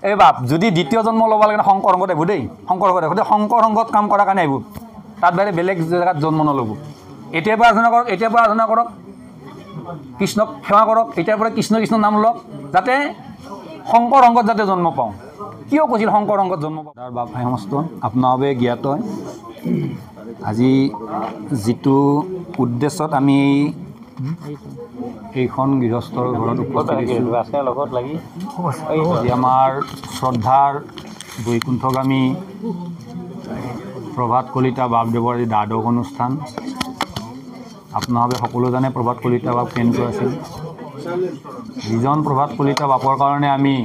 এই বাপ যদি দ্বিতীয় জন্ম ল'ব লাগে শংকৰ সংঘত আহিব দেই শংকৰ সংঘত আহিব শংকৰ সংঘত কাম কৰাৰ কাৰণে আহিব তাত বাহিৰে বেলেগ জেগাত জন্ম নল'ব এতিয়াৰ পৰা আৰাধনা কৰক কৃষ্ণক সেৱা কৰক এতিয়াৰ পৰা কৃষ্ণ কৃষ্ণ নাম লওক যাতে শংকৰ সংঘত যাতে জন্ম পাওঁ কিয় কৈছিল শংকৰ সংঘত জন্ম পাওঁ তাৰ বাপ ভাই সমস্ত আপোনালোকে জ্ঞাত আজি যিটো উদ্দেশ্যত আমি এইখন গৃহস্থৰ ঘৰত উপস্থিত আজি আমাৰ শ্ৰদ্ধাৰ বৈকুণ্ঠগামী প্ৰভাত কলিতা বাপদেৱৰ আজি দ্বাদশ অনুষ্ঠান আপোনালোকে সকলো জানে প্ৰভাত কলিতা বাপ কেনেকুৱা আছিল যিজন প্ৰভাত কলিতা বাপৰ কাৰণে আমি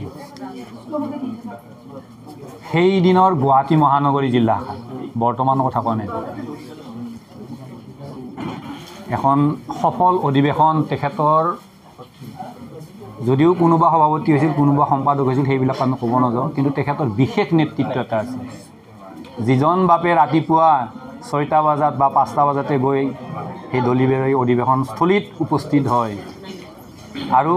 সেই দিনৰ গুৱাহাটী মহানগৰী জিলা বৰ্তমানৰ কথা কোৱা নাই এখন সফল অধিৱেশন তেখেতৰ যদিও কোনোবা সভাপতি হৈছিল কোনোবা সম্পাদক হৈছিল সেইবিলাক আমি ক'ব নাযাওঁ কিন্তু তেখেতৰ বিশেষ নেতৃত্ব এটা আছে যিজন বাপে ৰাতিপুৱা 6টা বজাত বা 5টা বজাতে গৈ সেই দলিবেৰ অধিৱেশনস্থলীত উপস্থিত হয় আৰু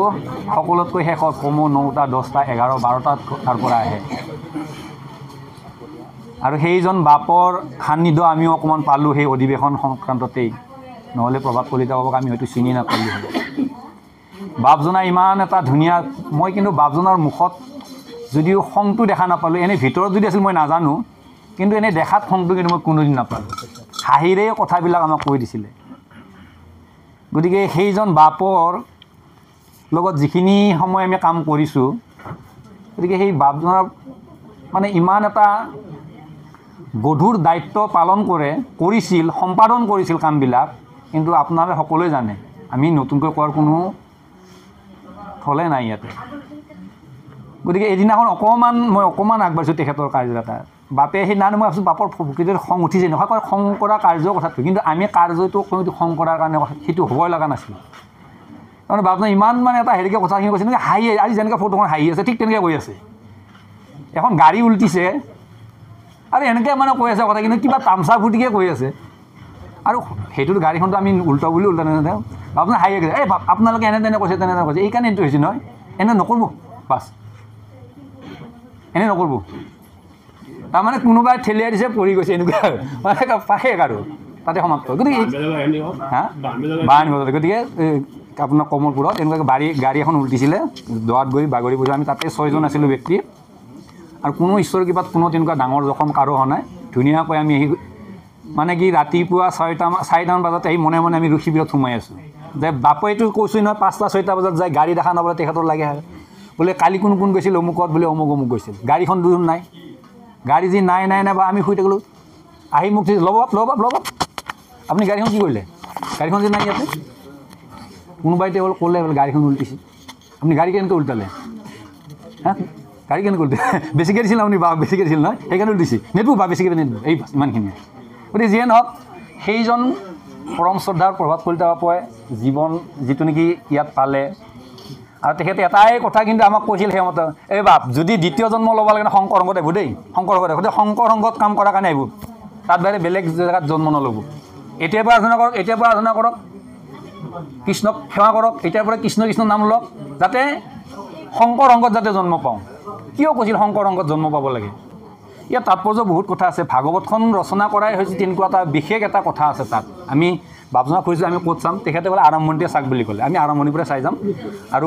সকলোতকৈ শেষত কমো 9টা 10টা 11 12টাত তাৰ পৰা আহে আৰু সেইজন বাপৰ সান্নিধ্য আমিও অকণমান পালোঁ সেই অধিৱেশন সংক্ৰান্ততেই নহ'লে প্ৰভাত কলিতা বাবুক আমি হয়তো চিনি নাপালোঁ বাপজনা ইমান এটা ধুনীয়া মই কিন্তু বাপজনাৰ মুখত যদিও খংটো দেখা নাপালোঁ এনেই ভিতৰত যদি আছিল মই নাজানো কিন্তু এনেই দেখাত খংটো কিন্তু মই কোনোদিন নাপালোঁ হাঁহিৰে কথাবিলাক আমাক কৈ দিছিলে গতিকে সেইজন বাপৰ লগত যিখিনি সময় আমি কাম কৰিছোঁ গতিকে সেই বাপজনাৰ মানে ইমান এটা গধুৰ দায়িত্ব পালন কৰিছিল সম্পাদন কৰিছিল কামবিলাক কিন্তু আপোনালোকে সকলোৱে জানে আমি নতুনকৈ কোৱাৰ কোনো থলে নাই ইয়াতে গতিকে এদিনাখন মই অকণমান আগবাঢ়িছোঁ তেখেতৰ কাৰ্যতা বাপে সেইদিনাখন মই ভাবিছোঁ বাপৰ প্ৰকৃতিৰ খং উঠিছে নহয় কয় খং কৰা কাৰ্যৰ কথাটো কিন্তু আমি কাৰ্যটো খং কৰাৰ কাৰণে সেইটো হ'বই লগা নাছিল তাৰমানে বাপজনে ইমান মানে এটা হেৰিকৈ কথাখিনি কৈছে নহয় হাঁহি আজি যেনেকৈ ফটোখন হাঁহি আছে ঠিক তেনেকৈ কৈ আছে এখন গাড়ী উল্টিছে আৰু এনেকৈ মানে কৈ আছে কথা কিন্তু কিবা তামচা ফুটিকৈ কৈ আছে আৰু সেইটোত গাড়ীখনটো আমি উল্টা বুলি উল্টা নাযাওঁ আপোনাৰ হাঁহি গৈছে এই আপোনালোকে এনে তেনে কৈছে এইকাৰণে এইটো হৈছে নহয় এনে নকৰিব বাছ এনে নকৰিব তাৰমানে কোনোবাই ঠেলিয়াই দিছে পৰি গৈছে এনেকুৱা মানে শেষ আৰু তাতে সমাপ্ত গতিকে গতিকে আপোনাৰ কমলপুৰত এনেকুৱাকৈ গাড়ী এখন উল্টিছিলে দোৱাত গৈ বাগৰি পৰিছোঁ আমি তাতে 6জন আছিলোঁ ব্যক্তি আৰু কোনো ঈশ্বৰৰ কৃপাত কোনো তেনেকুৱা ডাঙৰ জখম কাৰো হোৱা নাই ধুনীয়াকৈ আমি আহি মানে কি ৰাতিপুৱা 4টামান বজাত আহি মনে মনে আমি শিবিৰত সোমাই আছোঁ যে বাপেটো কৈছোঁ নহয় 5টা 6টা বজাত যায় গাড়ী দেখা নাপালে তেখেতৰ লাগে বোলে কালি কোন গৈছিল অমুকত বোলে অমুক গৈছিল গাড়ীখন দুজন নাই গাড়ী যি নাই বা আমি শুই থাকিলোঁ আহি মোক ল'ব আপুনি গাড়ীখন কি কৰিলে গাড়ীখন যে নাই ইয়াতে কোনোবাই তেওঁ ক'লে বোলে গাড়ীখন উল্টিছে আপুনি গাড়ী কেনেকৈ উল্টালে গাড়ী কেনেকৈ উল্টে বেছিকৈ দিছিল আপুনি বা বেছিকৈ দিছিল নহয় সেইকাৰণে উল্টিছে নেদব বা বেছিকৈ নেদব এই ইমানখিনি গতিকে যিয়ে নহওক সেইজন পৰম শ্ৰদ্ধাৰ প্ৰভাত কলিতা বাপুৱে জীৱন যিটো নেকি ইয়াত পালে আৰু তেখেতে এটাই কথা কিন্তু আমাক কৈছিল সেইমতে এই বাপ যদি দ্বিতীয় জন্ম ল'ব লাগে শংকৰ সংঘত আহিব দেই শংকৰ সংঘত আহিব শংকৰ সংঘত কাম কৰাৰ কাৰণে আহিব তাত বাহিৰে বেলেগ জেগাত জন্ম নল'ব এতিয়াৰ পৰা আৰাধনা কৰক কৃষ্ণক সেৱা কৰক এতিয়াৰ পৰা কৃষ্ণ কৃষ্ণ নাম লওক যাতে শংকৰ সংঘত যাতে জন্ম পাওঁ কিয় কৈছিল শংকৰ সংঘত জন্ম পাব লাগে ইয়াত তাৎপৰ্য বহুত কথা আছে ভাগৱতখন ৰচনা কৰাই হৈছে তেনেকুৱা এটা বিশেষ এটা কথা আছে তাত আমি বাপজনক কৈছোঁ আমি ক'ত চাম তেখেতে বোলে আৰম্ভণিতে চাওক বুলি ক'লে আমি আৰম্ভণিৰ পৰা চাই যাম আৰু